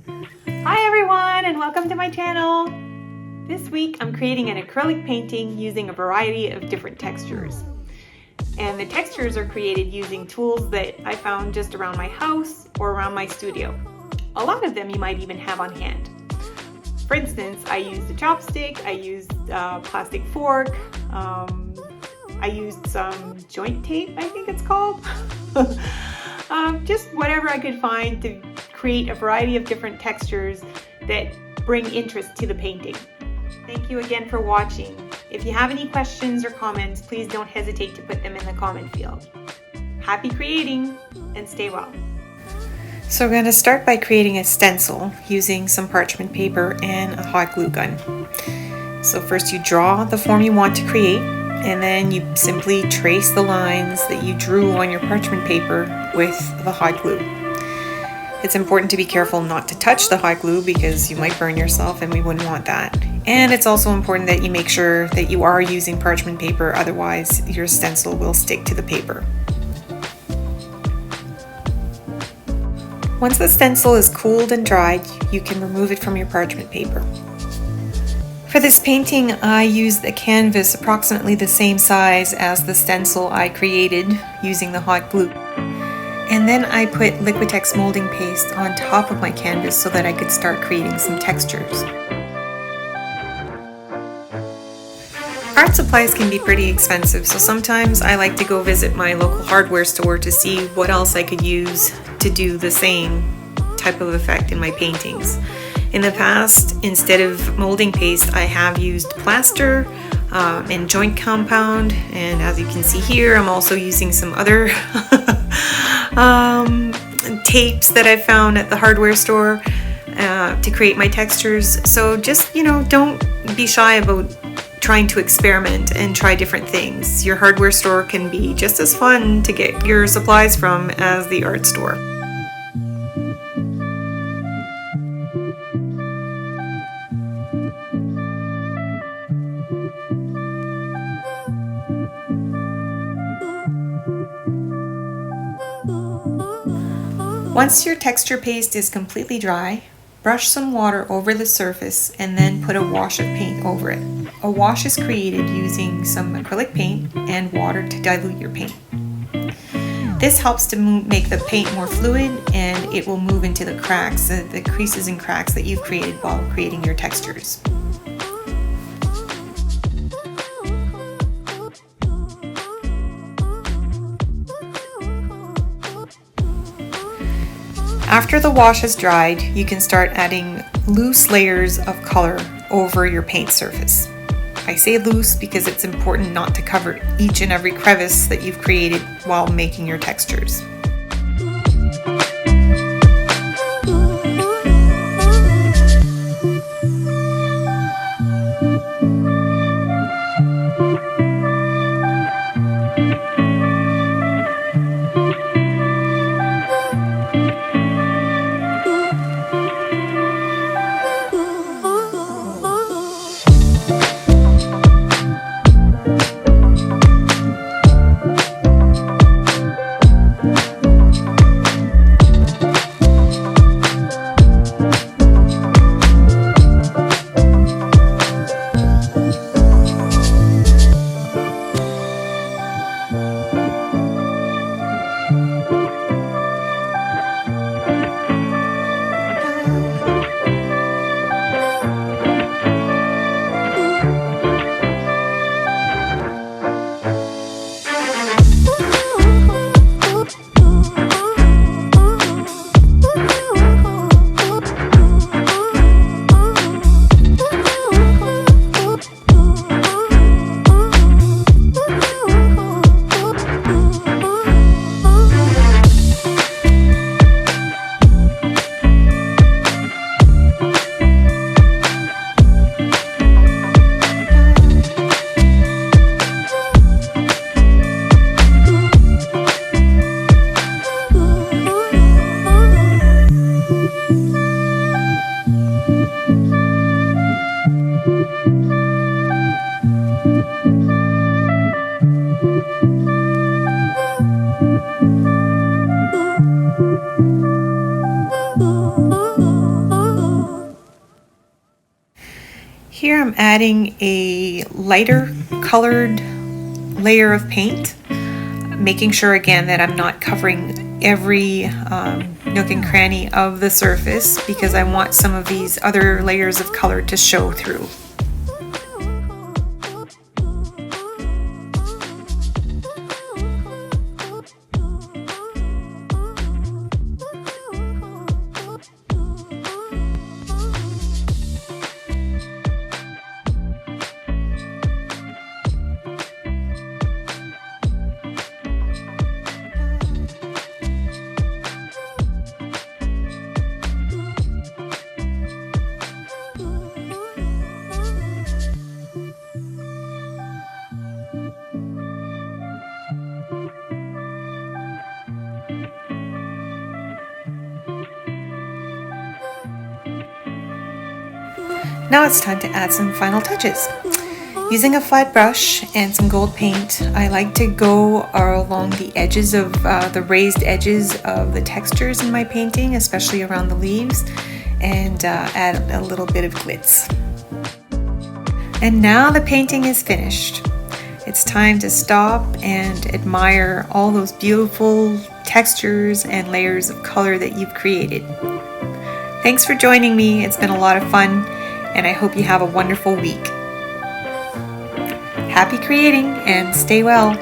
Hi everyone, and welcome to my channel. This week I'm creating an acrylic painting using a variety of different textures. And the textures are created using tools that I found just around my house or around my studio. A lot of them you might even have on hand. For instance, I used a chopstick, I used a plastic fork, I used some joint tape, I think it's called. Just whatever I could find to create a variety of different textures that bring interest to the painting. Thank you again for watching. If you have any questions or comments, please don't hesitate to put them in the comment field. Happy creating and stay well. So we're going to start by creating a stencil using some parchment paper and a hot glue gun. So first you draw the form you want to create, and then you simply trace the lines that you drew on your parchment paper with the hot glue. It's important to be careful not to touch the hot glue because you might burn yourself and we wouldn't want that. And it's also important that you make sure that you are using parchment paper, otherwise your stencil will stick to the paper. Once the stencil is cooled and dried, you can remove it from your parchment paper. For this painting, I used a canvas approximately the same size as the stencil I created using the hot glue. And then I put Liquitex molding paste on top of my canvas so that I could start creating some textures. Art supplies can be pretty expensive, so sometimes I like to go visit my local hardware store to see what else I could use to do the same type of effect in my paintings. In the past, instead of molding paste, I have used plaster and joint compound, and as you can see here, I'm also using some other tapes that I found at the hardware store to create my textures. So just, don't be shy about trying to experiment and try different things. Your hardware store can be just as fun to get your supplies from as the art store. Once your texture paste is completely dry, brush some water over the surface and then put a wash of paint over it. A wash is created using some acrylic paint and water to dilute your paint. This helps to make the paint more fluid, and it will move into the cracks, the creases and cracks that you've created while creating your textures. After the wash is dried, you can start adding loose layers of color over your paint surface. I say loose because it's important not to cover each and every crevice that you've created while making your textures. Here I'm adding a lighter colored layer of paint, making sure again that I'm not covering every nook and cranny of the surface, because I want some of these other layers of color to show through. Now it's time to add some final touches. Using a flat brush and some gold paint, I like to go along the edges of the raised edges of the textures in my painting, especially around the leaves, and add a little bit of glitz. And now the painting is finished. It's time to stop and admire all those beautiful textures and layers of color that you've created. Thanks for joining me. It's been a lot of fun, and I hope you have a wonderful week. Happy creating and stay well.